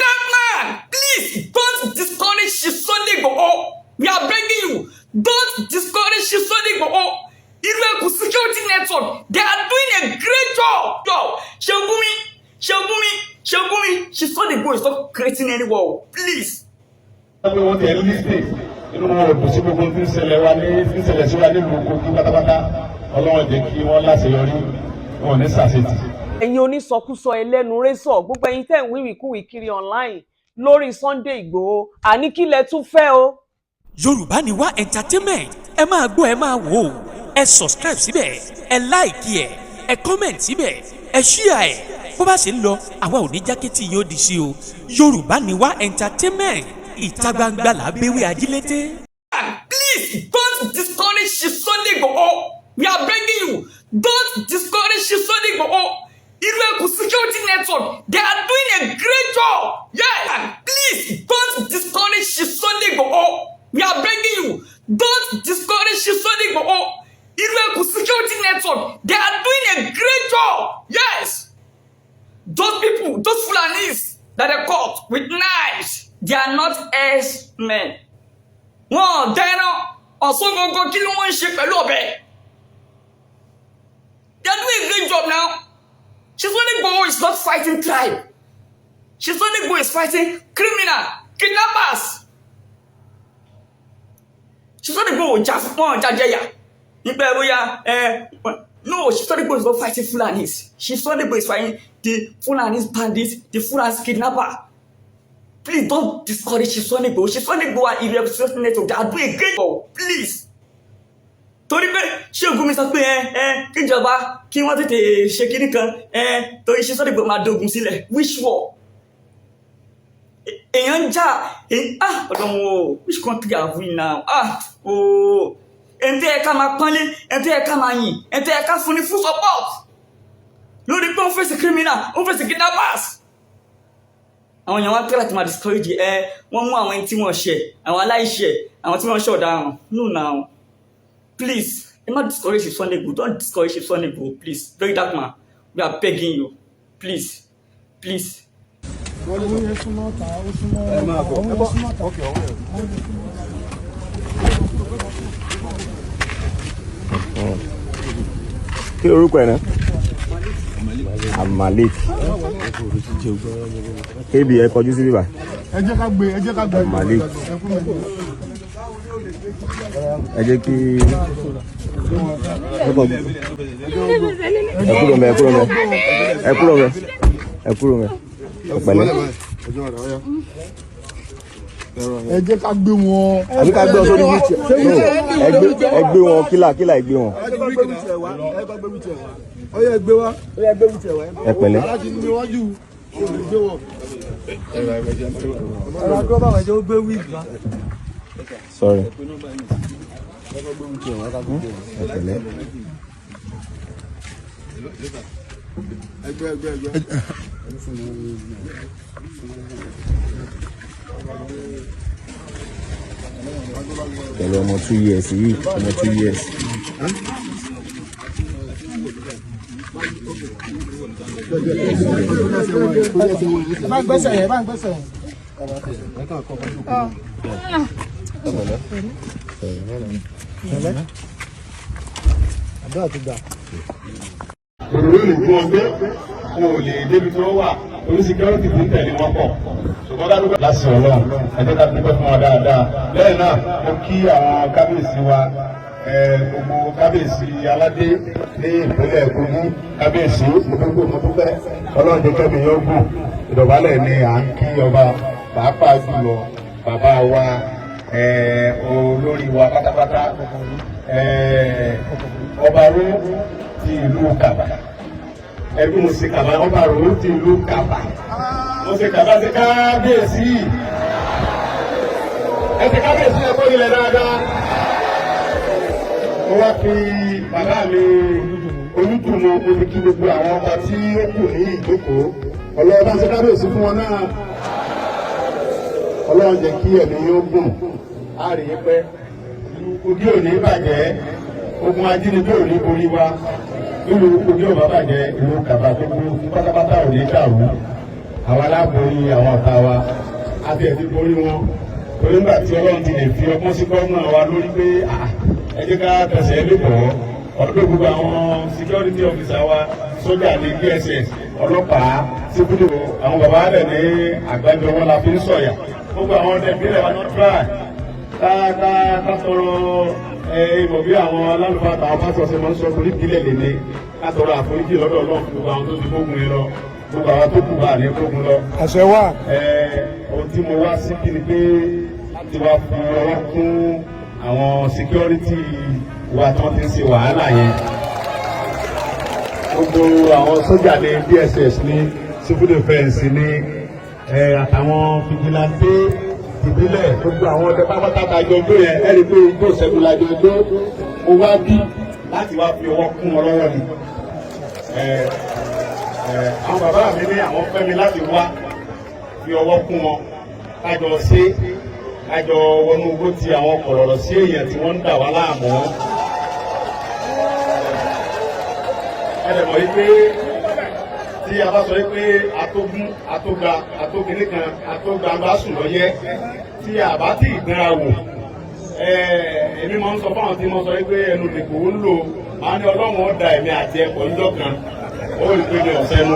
dark man, please don't discourage Sunday go. We are begging you, don't discourage Sunday go. Ekun security network, they are doing a great job. Yo, Shogumi, Sunday go is not creating any war. Please. We want to listen. You know, we see people who ẹ̀yin onísọkúsọ ẹlẹ́nu rẹ́sọ̀ gbogbo ẹ̀yin tẹ́ ń wíwìkúwì kiri online lórí Sunday Igboho àní kí lẹ tún fẹ́ o. Yorùbá ni wá entertainment ẹ máa gbọ́ ẹ máa wò ó ẹ subscribe síbẹ̀ ẹ like ẹ comment síbẹ̀ ẹ share ẹ bó bá ṣe ń lọ àwa ò ní jákẹ́tì yóò di sí o Yorùbá ni wá entertainment ìta gbangba là béwé ajílété. Please don't discourage Sunday Igboho. We are begging you, don't discourage Sunday Igboho. Ekun security network, they are doing a great job. Yeah, please don't discourage Sunday Igboho. We are begging you, don't discourage Sunday Igboho. Ekun security network, they are doing a great job. Yes, those people, those Fulanis that are caught with knives, they are not S-men. Wọ́n dẹ́nà ọ̀sán gangan kí ló wọ́n ń ṣe pẹ̀lú ọ̀bẹ. They are doing a great job now. Sunday Igboho is not fighting tribe. Sunday Igboho is fighting criminal, kidnappers. Sunday Igboho jajeya. No, Sunday Igboho is not fighting Fulanis. Sunday Igboho is fighting the Fulanis bandits, the Fulanis kidnapper. Please don't discourage Sunday Igboho. Sunday Igboho and irreversible network, they are doing a great job. Please. Torí pé ṣé ogun mi sọ pé kíjọba kí wọ́n tètè ṣe kíní kan torí ṣe Sunday Igboho máa dogun sílẹ̀ which war èèyàn ń jà ọ̀dọ̀ wọn o which country are we now ẹ̀ńtẹ́ ẹ̀ka máa pọ́nlé ẹ̀ńtẹ́ ẹ̀ka máa yìn ẹ̀ńtẹ́ ẹ̀ka fún ní full support lórí pé ó ń fèsì criminal ó ń fèsì kidnappers àwọn èèyàn wá kí láti máa discourage wọ́n mú àwọn ẹni tí wọ́n ṣẹ̀ àwọn aláìṣẹ̀ àwọn tí wọ́n ṣẹ̀ ọ̀daràn no now. Please, do not discourage Sunday Igboho. Don't discourage Sunday Igboho, please. Very dark man. We are begging you. Please. Please. Kí orúkọ ẹ̀ náà? Malik. Kébi ẹ kọjú sí bíbá. Ẹ jẹ́ ká gbé. Malik. Ẹ jẹ́ kí ẹ kúrò mẹ́ ọ̀pẹ̀lẹ́. Ẹ jẹ́ ká gbé wọn. Àbí ká gbé wọn sórí wíìtì. Ẹ gbé wọn kílà ẹ gbé wọn. Ẹ pẹ̀lẹ́. Sorry. Pẹ̀lú ọmọ 2 years yìí, ọmọ 2 years. Bá ń gbẹ́sẹ̀ yẹn. Òrùlé gbọ́ ọgbẹ́ kò lè débi tó wà oníṣègùrọ́tì tí ń tẹ̀lé wọn pọ̀ ṣùgbọ́n dábìbọ̀ láti ọlọ́run ẹ̀jẹ̀ ká dúpẹ́ fún wọn dáadáa lẹ́yìn náà mo kí àwọn kábíyèsí wa gbogbo kábíyèsí aládé ní ìpínlẹ̀ Kogi kábíyèsí gbogbo mọ́tòfẹ́ ọlọ́run jẹ́ kẹ́mi yóò gùn ìdọ̀bálẹ̀ ni à ń kí ọba pàápàá jùlọ bàbá wa olórí wa pátápátá ọba ró ti ìlú Kàbà ẹbí mo ṣe Kàbà ọba ró ti ìlú Kàbà mo ṣe Kàbà ṣe kábíyèsí ẹ ṣe kábíyèsí ẹ kó ilẹ̀ dáadáa mo wá fi bàbá mi olùdùnmọ̀ mo fi kí gbogbo àwọn ọba tí ó kù ní ìjókòó ọlọ́run bá ṣe kábíyèsí fún wọn náà ọlọ́run jẹ́ kí ẹ̀mí yóò gùn á rí i pẹ́ Kogi ò ní bàjẹ́ ogun ajínigbé ò ní borí wa nínú ojú ọba bàjẹ́ ìlú kàbá tó kú pátápátá ò ní dàrú àwọn aláborí àwọn ọ̀tá wa àti ẹ̀sìn borí wọn torí nígbà tí ọlọ́run ti lè fi ọgbọ́n sí gómìnà wa lórí pé ẹ jẹ́ ká tẹ̀sẹ̀ lébọ̀ọ́ ọdún gbogbo àwọn security officer wa sójà ní DSS ọlọ́pàá síbúdò àwọn bàbá rẹ̀ ní àgbájọ wọn la fi ń sọ̀yà gbogbo àwọn ọdẹ ìbílẹ̀ wa náà try ká sọ̀rọ̀ ìmọ̀ bí àwọn alálùfáà àtàwọn pásítọ̀ ṣe máa ń sọ torí ìbílẹ̀ lè ní ká sọ̀rọ̀ àforíjì lọ́dọ̀ ọlọ́run gbogbo àwọn tó ti gbógun yẹn lọ gbogbo àwọn tó kù bá ní gbógun lọ. àṣẹ wà. ohun tí mo wá sí kí ni pé láti wá fi ọwọ́ kún àwọn security wa tí wọ́n ti ń ṣe wàhálà yẹn gbogbo àwọn sójà ní DSS ní civil defence ní àtàwọn fìjìláńtì ìbílẹ̀ gbogbo àwọn ọdẹ pátápátá àjọ ọdún yẹn ẹ̀rí pé igbó ìṣẹ́gun lájọ ọdún mo wá bí láti wá fi ọwọ́ kún wọn lọ́wọ́ ni àwọn bàbá mi ní àwọn fẹ́ mi láti wá fi ọwọ́ kún wọn kájọ ṣe kájọ wọnú owó ti àwọn kọ̀rọ̀rọ̀ sí èèyàn tí wọ́n ń dà wá láàmú. ẹ̀rẹ̀ mọ̀ wípé tí a bá sọ wípé atógún atóga atógilé kan atógbangba sùn lọ́yẹ́ tí a bá tí ìgbéra wò èmi máa ń sọ fáwọn tí mo sọ wípé ẹnu nìkò ń lò máa ní ọlọ́run ó da ẹ̀mí àti ẹ̀kọ́ níjọ́ kan ó rí pé ní ọ̀sẹ̀ nu.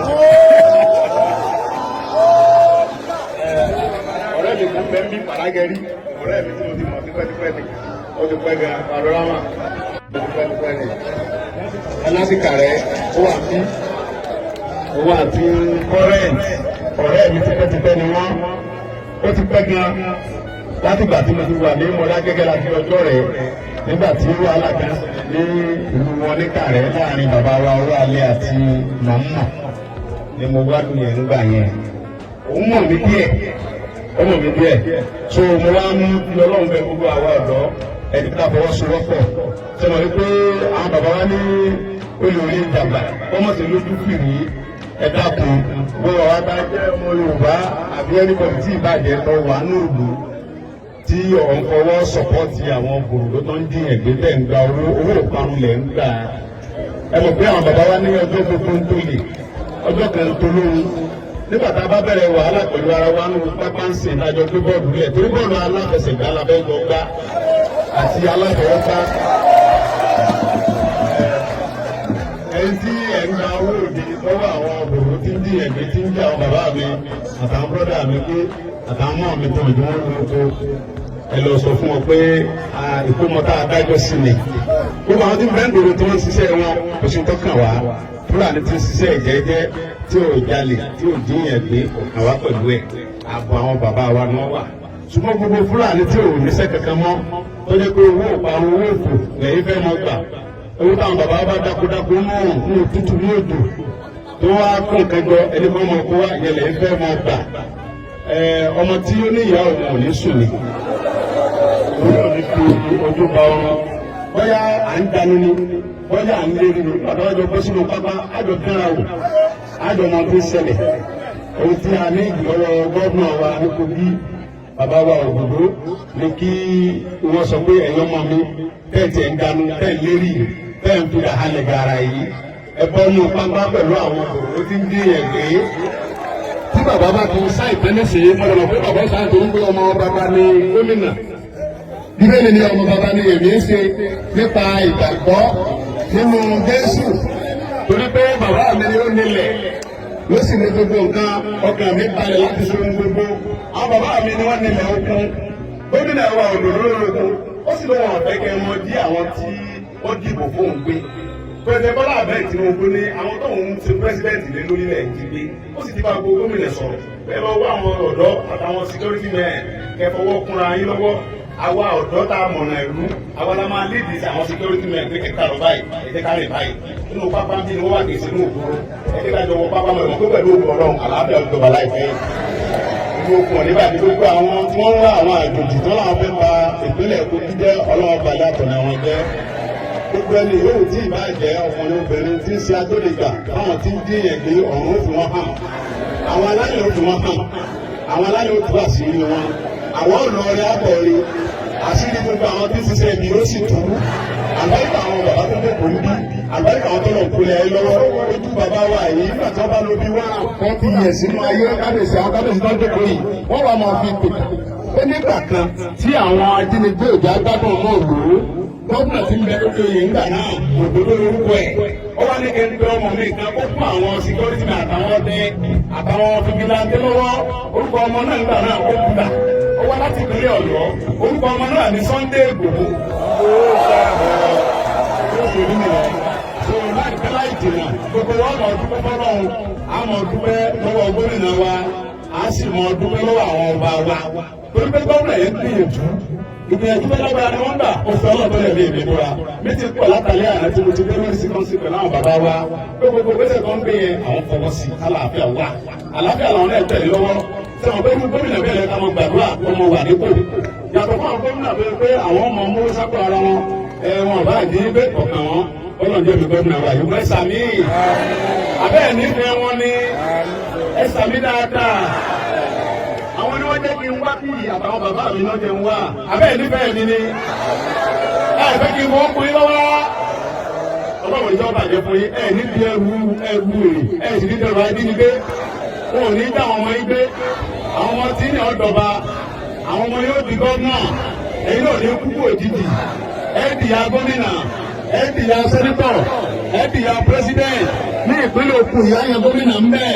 ọ̀rẹ́ mi kò fẹ́ ń bí pàrágẹ́rí ọ̀rẹ́ mi tí mo ti mọ̀ tipẹ́tipẹ́ ni ó ti pẹ́ gan panorama ó ti pẹ́ ni ẹlásìkà rẹ̀ ó wà bí owó àti current ọ̀rẹ́ mi tipẹ́tipẹ́ ni wọ́n ó ti pẹ́ gan látìgbà tí mo ti wà ní Mọdákẹ́kẹ́ láti ọjọ́ rẹ̀ nígbà tí wàhálà kan ní ìlú wọn ní Kàrẹ́ láàrin bàbá wa Ọláalẹ́ àti màmá ni mo gbádùn yẹn nígbà yẹn òun mọ̀ mí díẹ̀ ó mọ̀ mí díẹ̀ so mo wá mú bí Ọlọ́run bẹ gbogbo àwa ọ̀dọ́ ẹni ká fọwọ́sowọ́pọ̀ ṣe mọ̀ wípé àwọn bàbá wa ní olórí ìjàmbá wọ́n mọ̀ sí lójú fìrí ẹ̀dá kan gbogbo àwọn bá jẹ́ ọmọ Yorùbá àbí ẹnìkan tí ìbàjẹ́ lọ wà ní òòlù tí ọ̀n fọwọ́ sọ̀pọ́tì àwọn gbòòrò tó ń dín ẹ̀gbẹ́ tẹ̀ ń gba owó ìparun lẹ̀ ń gbà ẹ mọ̀ pé àwọn bàbá wa ní ọjọ́ gbogbo ń tó lè ọjọ́ kan ń tó lóhun nígbà tá a bá bẹ̀rẹ̀ wàhálà pẹ̀lú ara wa nínú pápá ń sìn lájọ gbé bọ́ọ̀lù rẹ̀ torí bọ́ọ̀lù aláfẹsẹ̀gbá alábẹ́jọ gbá àti aláfẹ̀wọ́gbá ẹni tí ẹ̀ ń gba owó òde lọ́wọ́ àwọn gbòòrò tí ń dín ẹ̀gbẹ́ tí ń jẹ́ àwọn bàbá mi àtàwọn bọ́dà mi pé àtàwọn mọ́ mi tó ìdí wọn lóko ẹ lọ sọ fún wọn pé ìkómọta adájọ́ sí ni gbogbo àwọn tí ń bẹ́ẹ̀ gbòòrò tí wọ́n ń ṣiṣẹ́ wọn kò sí tó kàn wá Fúlàní tí ń ṣiṣẹ́ ìjẹ́jẹ́ tí ò jalè tí ò díyàn gbé ọ̀kan wá pẹ̀lú ẹ̀ àbọ̀ àwọn bàbá wa náà wà ṣùgbọ́n gbogbo Fúlàní tí ò níṣẹ́ kankan mọ́ tó jẹ́ pé owó ìparun owó òfò lẹ́yìn fẹ́ mọ́ gbà owó táwọn bàbá bá dákúdákú mọ́ ní òtútù ní òdò tó wá kún kẹjọ ẹni fẹ́ mọ́ kó wá ìyẹlẹ̀ ń fẹ́ mọ́ gbà ọmọ tí ó ní ìyá òun ò ní sùn ní òun ò ní fi ojú ba ọrùn bóyá à ń dání ní bóyá à ń lérí ní ọ̀dọ́ ọjọ́ bó sínú pápá àjọ kánra wò àjọ ọmọ tó ṣẹlẹ̀ ohun tí a ní ìgbọ́rọ̀ gọ́ọ̀nà wa ní Kogi bàbá wa Ògòdó ní kí wọ́n sọ pé ẹ̀yọ́ mọ́ mi tẹ́ẹ̀tì ẹ̀ ń dánú tẹ́ẹ̀ lérí tẹ́ẹ̀ ń fi àhálẹ̀ gàrà yìí ẹ bọ́ nù pápá pẹ̀lú àwọn òkòrò tí ń dín ẹ̀gbẹ́ tí bàbá bá ti sáì tẹ́lẹ̀ sí i mọ̀lẹ́mọ̀ pé bàbá sáà tó ń gbé ọmọ bàbá ní gómìnà bíbélì ni ọmọ bàbá ní èmi ń ṣe nípa ìgbàgbọ́ nínú Jésù torí pé bàbá mi ni ó nílẹ̀ ló sì ní gbogbo nǹkan ọkàn mi balẹ̀ láti ṣe ohun gbogbo àwọn bàbá mi ni wọ́n nílẹ̀ okun gómìnà wa òdòdó lóògùn ó sì lọ́wọ́ ọ̀fẹ́ kẹ́ mọ́ dí àwọn tí wọ́n dìbò fóun gbé pẹ̀lú Bọ́lá Ahmed Tinubu ní àwọn tó ń ṣe pírẹsidẹ́ǹtì lé lórílẹ̀ èdè ó sì ti bá gbogbo gómìnà sọ̀rọ̀ bẹ́ẹ̀ bá wá àwọn ọ̀dọ́ àtàwọn security men kẹfọwọ́ kúnra yín lọ́wọ́ àwa ọ̀dọ́ tá a mọ̀nà ìlú àwa la máa léèdì sí àwọn security men pé kẹta lọ báyìí ẹ̀jẹ̀ ká rìn báyìí nínú pápá ń bí ni wọ́n wà kèsì ní òkúrò ẹ̀jẹ̀ ká jọ wọ pápá mọ̀ ẹ̀mọ́ pé pẹ̀lú òkú ọlọ́run àlàáfíà ìjọba láìpẹ́ ìlú okùn ọ̀nìbà ní gbogbo àwọn tí wọ́n ń wá àwọn àjòjì tó láwọn fẹ́ pa ìpínlẹ̀ Kogi jẹ́ ọlọ́wọ́ balẹ̀ àtọ̀nà wọn jẹ́ gbogbo ẹni yóò tí ì bá jẹ́ ọkùnrin obìnrin tí ń ṣe agbódegbà fáwọn tí ń dín yẹn gbé ọ̀run ó fi wọn hàn àwọn aláyọ̀ ó fi wọn hàn àwọn aláyọ̀ ó tú àṣírí wọn àwọn olórí àbọ̀rí àṣírí gbogbo àwọn tí ń ṣiṣẹ́ ibi ó sì tú àlọ́ ìgbà àwọn bàbá tó dé kò ń bí àlùbáríkà àwọn tó lọ kó lẹ lọ́wọ́ ojú bàbá wa yìí nígbà tí wọ́n bá lo bí wọ́n fi yẹ̀ sínú ayé kábíyèsí àwọn kábíyèsí tó ń dẹ́kọ̀ yìí wọ́n wà máa fi pè é nígbà kan tí àwọn ajínigbé òjò agbádùn náà lò ó gómìnà tí ń bẹ lókè oyè ńgbà náà òdòdó lórúkọ ẹ̀ ó wá ní kẹ́ńtì ọmọ mi kan ó fún àwọn security men àtàwọn ọdẹ àtàwọn fìgìláńtẹ lọ́wọ́ orúkọ ọmọ náà ńgbà náà ó kúta ó wá láti ìpínlẹ̀ Ọ̀yọ́ orúkọ ọmọ náà ní Sunday Igboho láìpẹ́ láì jìnnà gbogbo wọn mọ̀ dúpẹ́ fọlọ́run á mọ̀ dúpẹ́ lọ́wọ́ gómìnà wa á sì mọ̀ dúpẹ́ lọ́wọ́ àwọn ọba wa torí pé gómìnà yẹn gbìyànjú ìgbìyànjú tó lágbára ni wọ́n gbà ó fẹ́ ọlọ́ọ̀tọ́ lẹ̀ lé èmi bóra mi ti pọ̀ látàlẹ́ àná tí mo ti dé lórí síkọ́nsì pẹ̀lú àwọn bàbá wa pé gbogbo gbèsè kan ń gbé yẹn àwọn fọwọ́ sí àlàáfíà wà àlàáfíà làwọn náà tẹ̀lé lọ́wọ́ sẹ́wọ̀n pé gómìnà bẹ́ẹ̀ lẹ́ka mọ̀ gbàdúrà ọmọ wà nípò yàtọ̀ fún àwọn gómìnà bẹ́ẹ̀ pé àwọn ọmọ mú sápò ara wọn wọn bá dín bẹ́ẹ̀ kọ̀ọ̀kan wọn ọlọ́njẹ́ mi gómìnà wa yìí wọ́n ẹ̀sàmí abẹ́ẹ̀ nífẹ̀ẹ́ wọn ní ẹ̀sàmí dáadáa àwọn ni wọ́n jẹ́ kí n wá kí àtàwọn bàbá mi náà jẹ́ n wá abẹ́ẹ̀ nífẹ̀ẹ́ mi ni ẹ̀ fẹ́ kí n fọwọ́ pín lọ́wọ́ ọlọ́run ìjọba bàjẹ́ fún yín ẹ̀ níbi ẹrù èrè ẹ̀ sì ní dẹrù adínigbé wọn ò ní dá àwọn ọmọ yín gbé àwọn ọmọ tí ní ọ̀dọ̀ba àwọn ọmọ yóò di gọ́ọ̀nà ẹ̀yin náà ní kúkú òjijì ẹ̀ dìyà gómìnà ẹ̀ dìyà sẹ́nitọ̀ ẹ̀ dìyà pírẹsidẹ̀ntì ní ìpínlẹ̀ Ògùn ìyá yẹn gómìnà ń bẹ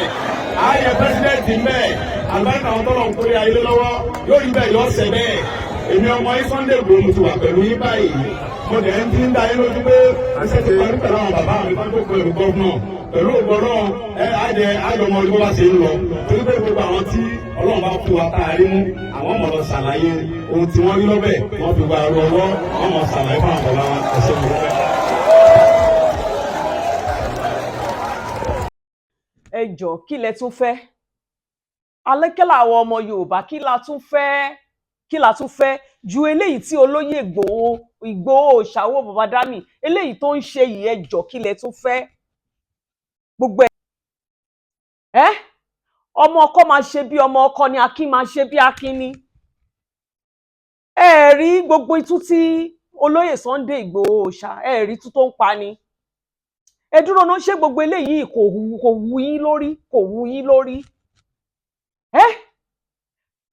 ayẹ pírẹsidẹ̀ntì ń bẹ àlùbáríkà àwọn tọ́lọ̀ ń kórè ayé lọ́wọ́ yóò rí bẹ́ẹ̀ yọ ọ̀sẹ̀ bẹ́ẹ̀ èmi ọmọ yín Sunday Igboho ti wà pẹ̀lú yín báyìí mo dẹ̀ ń ti ń da yín lójú pé àṣẹ ti parí pẹ̀lú àwọn bàbá mi tó ń kó pẹ̀lú gọ́ọ̀nà pẹ̀lú ògbọ́nà àjọmọ ọdún bó bá ṣe ń lọ torí pé gbogbo àwọn tí Ọlọ́run bá fún wa káàrí mú àwọn ọmọ lọ ṣàlàyé ohun tí wọ́n rí lọ́bẹ̀ wọ́n fi gba ẹrù ọwọ́ wọ́n mọ̀ ṣàlàyé fún àwọn bàbá ẹ̀ṣẹ̀ mi lọ́bẹ̀. ẹ jọ̀ọ́ kí lẹ tún fẹ́ alẹ́kẹ́lá àwọn ọmọ Yorùbá kí la tún fẹ́ ju eléyìí tí olóyè Ìgbòho ṣàwó bàbá dámì eléyìí tó ń ṣe yìí ẹ jọ̀ọ́ kí lẹ tún fẹ́ gbogbo ẹ ọmọ ọkọ máa ṣe bí ọmọ ọkọ ni akin máa ṣe bí akin ni ẹ rí gbogbo itú tí olóyè Sunday Ìgbòho ṣá ẹ rí itú tó ń pa ni ẹ dúró náà ṣé gbogbo eléyìí kò wú yín lórí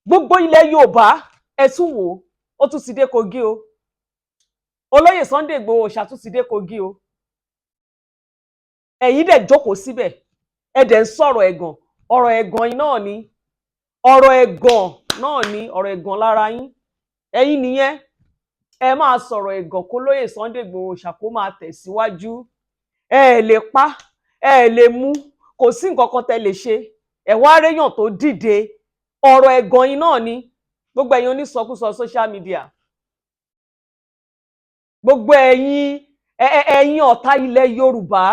gbogbo ilẹ̀ Yorùbá ẹ tún wò ó tún ti dé Kogi o olóyè Sunday Ìgbòho ṣá tún ti dé Kogi o ẹ̀yin dẹ̀ jókòó síbẹ̀ ẹ dẹ̀ ń sọ̀rọ̀ ẹ̀gàn ọ̀rọ̀ ẹ̀gàn náà ni ọ̀rọ̀ ẹ̀gàn lára yín ẹ̀yin nìyẹn ẹ máa sọ̀rọ̀ ẹ̀gàn kó lóyè Sunday Ìgbòho ṣá kó máa tẹ̀síwájú ẹ lè pa ẹ lè mú kò sí nǹkan kan tẹ́ lè ṣe ẹ wá réyàn tó dìde ọ̀rọ̀ ẹ̀gàn yín náà ni gbogbo ẹ̀yin onísọkúsọ social media gbogbo ẹ̀yin ọ̀tá ilẹ̀ Yorùbá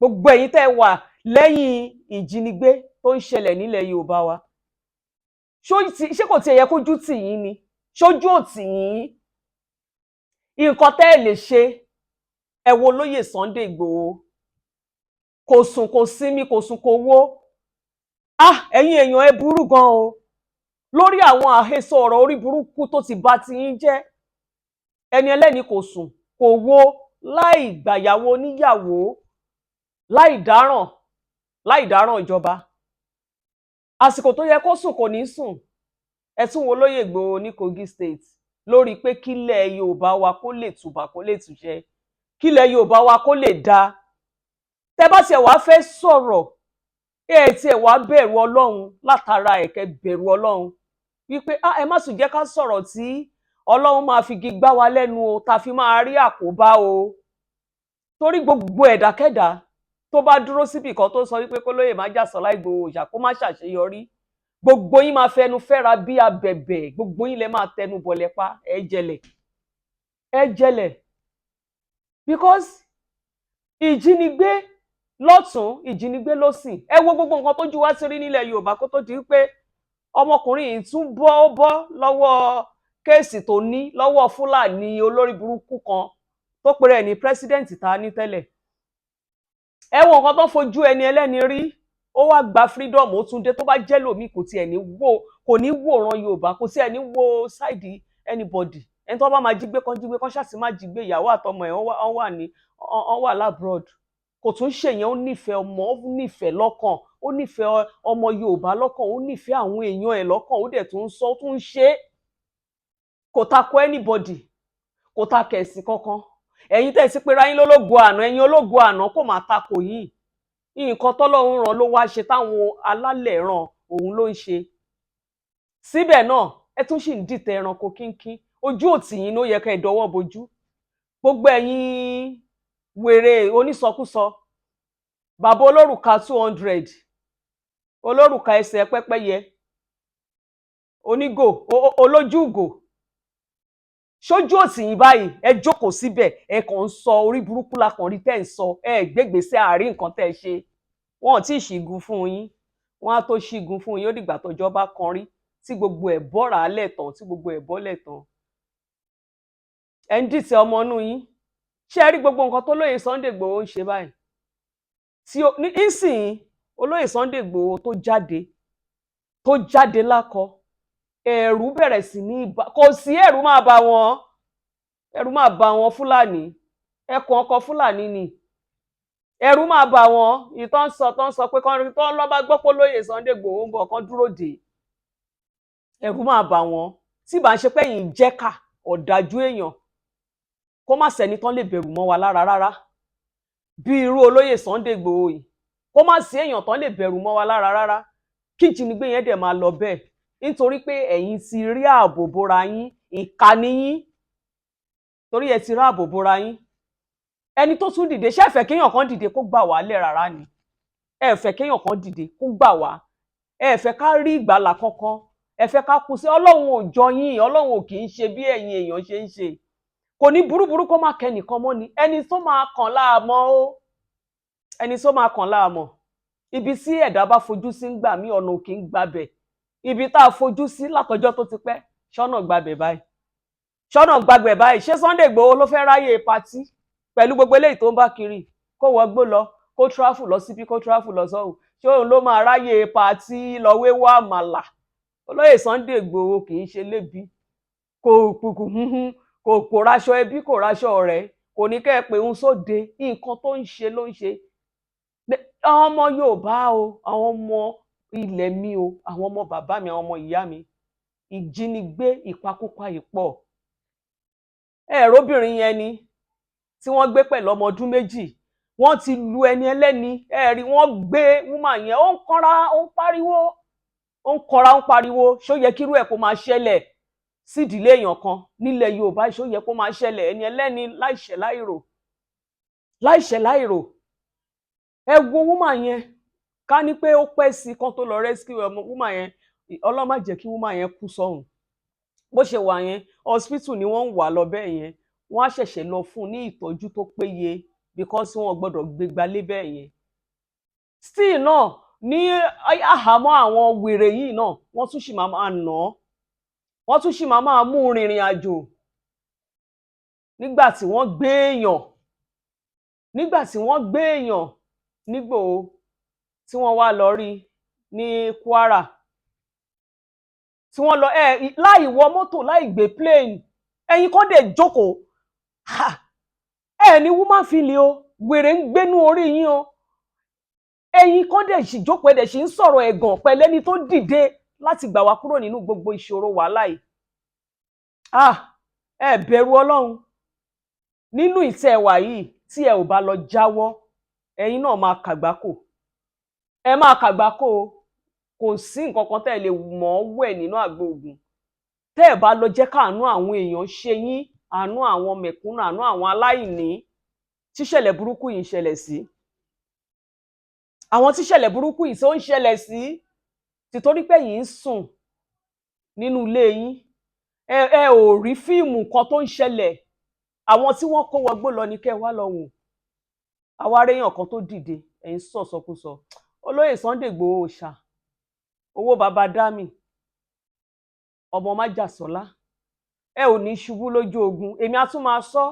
gbogbo ẹ̀yin tẹ́ wà lẹ́yìn ìjínigbé tó ń ṣẹlẹ̀ nílẹ̀ Yorùbá wa ṣé kò tiẹ̀ yẹ kójú tì yín ni ṣojú ò tì yín nǹkan tẹ́ ẹ lè ṣe ẹ wo lóyè Sunday Ìgbòho kò sùn kò sinmi kò sùn kò wó ẹ̀yin èèyàn ẹ burú gan o lórí àwọn àhesọ ọ̀rọ̀ orí burúkú tó ti bà ti yín jẹ́ ẹni ẹlẹ́ni kò sùn kò wó láì gbàyàwó oníyàwó láì dáràn ìjọba àsìkò tó yẹ kó sùn kò ní sùn ẹ tún wo lóyè Ìgbòho ní Kogi State lórí pé kílẹ̀ Yorùbá wa kó lè tùbà kó lè tùṣẹ kílẹ̀ Yorùbá wa kó lè dáa tẹ́ bá tiẹ̀ wá fẹ́ sọ̀rọ̀ tiẹ̀ wá bẹ̀rù Ọlọ́run látara ẹ̀kẹ́ bẹ̀rù Ọlọ́run wípé ẹ má sì jẹ́ ká sọ̀rọ̀ tí Ọlọ́run máa fi igi gbá wa lẹ́nu o ta fi máa rí àkóbá o torí gbogbo ẹ̀dákẹ́dá tó bá dúró síbì kan tó sọ wípé kólóyè má jà Sọlá Ìgbòho Òòṣà kó má ṣàṣeyọrí gbogbo yín máa fẹnu fẹ́ra bí abẹ̀bẹ̀ gbogbo yín lẹ máa tẹnu bọ̀lẹ̀ pa ẹ jẹlẹ̀ because ìjínigbé lọ́tún ìjínigbé lósì ẹ wo gbogbo nǹkan tó ju wá sí rí nílẹ̀ Yorùbá kó tó di pé ọmọkùnrin yìí tún bọ́ lọ́wọ́ kéèsì tó ní lọ́wọ́ Fúlàní olórí burúkú kan tó pèrè ẹ̀ ní pírẹsidẹ́ǹtì ta ní tẹ́lẹ̀ ẹ wo nǹkan tó fojú ẹni ẹlẹ́ni rí ó wá gba freedom ó tún dé tó bá jẹ́ lòmíì kò ní wòran Yorùbá kò tiẹ̀ ní wo ṣáìdì anybody ẹni tó bá máa jí gbé kan ṣáà sì má jí gbé ìyàwó àtọmọ ẹ̀ wọ́n wà labroad. Kò tún ṣèyẹn, ó nífẹ̀ẹ́ ọmọ, ó nífẹ̀ẹ́ lọ́kàn, ó nífẹ̀ẹ́ ọmọ Yorùbá lọ́kàn, ó nífẹ̀ẹ́ àwọn èèyàn ẹ̀ lọ́kàn, ó dẹ̀ tún sọ, ó tún ṣe é. Kò takò anybody, kò takò ẹ̀sìn kankan. Ẹ̀yin tẹ́ ẹ sí pera yín lólógo àná, ẹ̀yin ológo àná kò máa takò yín. Nǹkan tọ́lọ́run rán ló wá ṣe táwọn alálẹ̀ rán òun ló ń ṣe. Síbẹ̀ náà ẹ tún sì ń dìtẹ̀ ẹranko kínkín. Ojú òtì yín ló yẹ ká ẹ dọwọ́ bojú. Gbogbo ẹ̀yin wèrè onísọkúsọ, bàbá olórùka 200, olórùka ẹsẹ̀ pẹ́pẹ́yẹ, onígò, olójúgò. Ṣojú òtì yín báyìí, ẹ jókòó síbẹ̀, ẹ kàn ń sọ orí burúkú lákàn rí tẹ́ ń sọ, ẹ gbégbèsè àárín nǹkan tẹ́ ẹ ṣe. Wọn ò tí ì ṣígun fún yín, wọn á tó ṣígun fún yín, ó dìgbà tọ́jọ́ bá kan rí, tí gbogbo ẹ̀ bọ́ra lẹ̀ tán, tí gbogbo ẹ̀ bọ́lẹ̀ tán. Ẹ ń dìtẹ̀ ọmọ inú yín. Ṣé ẹ rí gbogbo nǹkan tó lóye Sunday Igboho ń ṣe báyìí? Nísìnyí olóyè Sunday Igboho tó jáde lákọ, ẹ̀rù bẹ̀rẹ̀ sí ní kò sí ẹ̀rù máa bà wọ́n Fúlàní, ẹkùn ọkọ Fúlàní ni. Ẹ̀rù máa bà wọ́n, ìtàn sọ pé kán lọ́ bá gbọ́ pé olóyè Sunday Igboho ń bọ̀ kán dúró dè. Ẹ̀rù máa bà wọ́n, tí bá ń ṣe pé yìí jẹ́kà ọ̀dájú èèyàn, kó má sẹ́ni tán lè bẹ̀rù mọ́ wa lára rárá. Bí irú olóyè Sunday Igboho yìí, kó má sí èèyàn tán lè bẹ̀rù mọ́ wa lára rárá. Kí ìjínigbé yẹn dẹ̀ máa lọ bẹ́ẹ̀, nítorí pé ẹ̀yin ti rí ààbò bora yín, ìkà ni yín, torí ẹ ti rí ààbò bora yín. Ẹni tó tún dìde, ṣé ẹ fẹ́ kéèyàn kan dìde kó gbà wá lẹ̀ rárá ni? Ẹ fẹ́ kéèyàn kan dìde kó gbà wá, ẹ fẹ́ ká rí ìgbàlà kankan, ẹ fẹ́ ká kú sí. Ọlọ́run ò jọ yín, Ọlọ́run ò kì í ṣe bí ẹ̀yin èèyàn ṣe ń ṣe. Kò ní burúburú kó má kẹ́nìkan mọ́ ni. Ẹni tó máa kàn láàmọ́ ó, ẹni tó máa kàn láàmọ́. Ibi tí ẹ̀dá bá fojú sí ń gbà mí, ọ̀nà ò kì í gbabẹ̀. Ibi tá a fojú sí látọjọ́ tó ti pẹ́, ṣọ́nà gbabẹ̀ báyìí. Ṣọ́nà gbabẹ̀ báyìí. Ṣé Sunday Igboho ló fẹ́ ráyè patí pẹ̀lú gbogbo eléyìí tó ń bá kiri? Kó wọgbó lọ, kó tráfù lọ síbí, kó tráfù lọ sọ́hùn. Ṣé òun ló máa ráyè patí lọ wéwọ́ àmàlà? Olóyè Sunday Igboho kì í ṣe lébi. Kò raṣọ ẹbí, kò raṣọ ọ̀rẹ́, kò ní kẹ́ ẹ pé òun sóde. Nǹkan tó ń ṣe ló ń ṣe. Àwọn ọmọ Yorùbá o, àwọn ọmọ ilẹ̀ mi o, àwọn ọmọ bàbá mi, àwọn ọmọ ìyá mi, ìjínigbé, ìpakúpa ìpọ̀. Ẹ̀rọbìnrin yẹn ni tí wọ́n gbé pẹ̀lú ọmọ ọdún 2, wọ́n ti lu ẹni ẹlẹ́ni, ẹ̀rí wọ́n gbé woman yẹn, ó ń kanra, ó ń pariwo, ó ń kanra, ó ń pariwo. Ṣó yẹ kírú ẹ̀ kó máa ṣẹlẹ̀ sí ìdílé èèyàn kan nílẹ̀ Yorùbá? Ṣó yẹ kó máa ṣẹlẹ̀? Ẹni ẹlẹ́ni láìṣẹ̀ láìrò. Ẹ wo woman yẹn, ká ní pé ó pẹ́ sí kan tó lọ rescue ọmọ woman yẹn, Ọlọ́run má jẹ́ kí woman yẹn kú sọ́hùn. Bó ṣe wà yẹn, hospital ni wọ́n ń wà lọ bẹ́ẹ̀ yẹn, wọ́n á ṣẹ̀ṣẹ̀ lọ fún un ní ìtọ́jú tó péye because wọ́n gbọ́dọ̀ gbégbá lé bẹ́ẹ̀ yẹn. Still náà ní àhámọ́ àwọn wèrè yìí náà, wọ́n tún sì máa nà án, wọ́n tún sì máa mú rìnrìn àjò. Nígbà tí wọ́n gbé èèyàn nígbòho, tí wọ́n wá lọ rí ní Kwara, tí wọ́n lọ láì wọ mọ́tò, láì gbé plane, ẹ̀yin kan dẹ̀ jókòó. Ní woman feel o, wèrè ń gbénú orí yín o. Ẹ̀yin kan dẹ̀ sì jókòó, dẹ̀ sì ń sọ̀rọ̀ ẹ̀gàn pẹ̀lú ẹni tó dìde láti gbà wá kúrò nínú gbogbo ìṣòro wàhálà yìí. Ẹ bẹ̀rù Ọlọ́run. Nínú ìtẹ́ wà yìí, tí ẹ ò bá lọ jáwọ́, ẹ̀yin náà máa kàgbákò. Ẹ máa kàgbákò o. Kò sí nǹkan kan tẹ́ ẹ lè mọ̀ wẹ̀ nínú àgbo ògùn. Tẹ́ ẹ bá lọ jẹ́ káàánú àwọn èèyàn ṣe yín, àánú àwọn mẹ̀kúnnù, àánú àwọn aláìní tíṣẹ̀lẹ̀ burúkú yìí ń ṣẹlẹ̀ sí. Àwọn tíṣẹ̀lẹ̀ burúkú yìí tó ń ṣẹlẹ̀ sí, títorí pé yìí ń sùn nínú ilé yín. Ẹ ò rí fíìmù kan tó ń ṣẹlẹ̀. Àwọn tí wọ́n kó wọgbó lọ ní kẹ́ wá lọ wò. Àwa réyàn kan tó dìde, ẹ̀ ń sọ̀sọkúsọ. Olóyè Sunday Igboho ṣá, owó baba dámì, ọmọ májàsọ́lá, ẹ ò ní ṣubú lójú ogun. Èmi á tún máa sọ,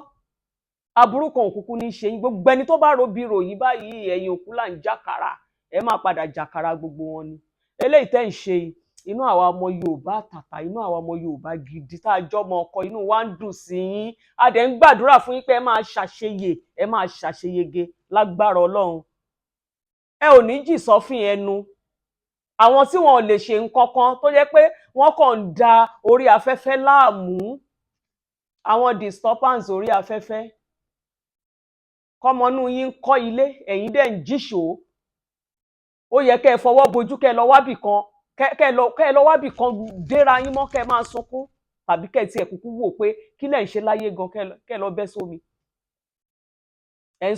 aburú kan òkùnkùn ní ṣe yín. Gbogbo ẹni tó bá robi ròyìn báyìí, ẹ̀yin òkú là ń jàkàrà, ẹ máa padà jàkàrà gbogbo wọn ni. Eléyìí tẹ́ ń ṣe inú àwa ọmọ Yorùbá àtàtà, inú àwa ọmọ Yorùbá gidi tá a jọmọ ọkọ, inú wa ń dùn sí yín. A dẹ̀ ń gbàdúrà fún yín pé ẹ máa ṣàṣeyè, ẹ máa ṣàṣeyege lágbára Ọlọ́run. Ẹ ò ní jì sọ́fìn ẹnu. Àwọn tí wọn ò lè ṣe nǹkan kan tó jẹ́ pé wọ́n kàn ń da orí afẹ́fẹ́ láàmú, àwọn disturbance orí afẹ́fẹ́, kọ́mọnú yín ń kọ́ ilé, ẹ̀yin dẹ̀ ń jíṣòó. Ó yẹ kẹ́ ẹ fọwọ́ bojú, kẹ́ ẹ lọ wábì kan, kẹ́ ẹ lọ wábì kan déra yín mọ́, kẹ́ ẹ máa sunkún, tàbí kẹ́ ẹ tiẹ̀ kúkú wò pé kí lẹ̀ ń ṣe láyé gan, kẹ́ ẹ lọ bẹ́ sómi. Ẹ̀ ń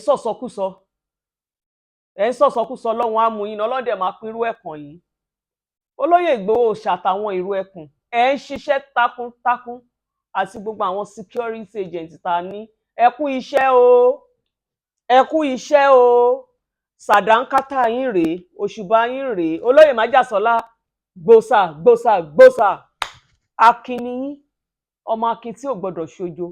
sọ̀sọkúsọ, lọ́wọ́n á mú yín, ọlọ́dẹ̀ máa pínrú ẹ̀kàn yìí. Olóyè Ìgbòho ṣàtàwọn ìrú ẹkùn, ẹ̀ ń ṣiṣẹ́ takuntakun, àti gbogbo àwọn security agent tá a ní. Ẹ kú iṣẹ́ o, ẹ kú iṣẹ́ o, sàdánkátà yín rèé, òṣùbà yín rèé. Olóyè Májàsọ́lá, gbòsà gbòsà gbòsà, akin ni yín, ọmọ akin tí ò gbọdọ̀ ṣojo.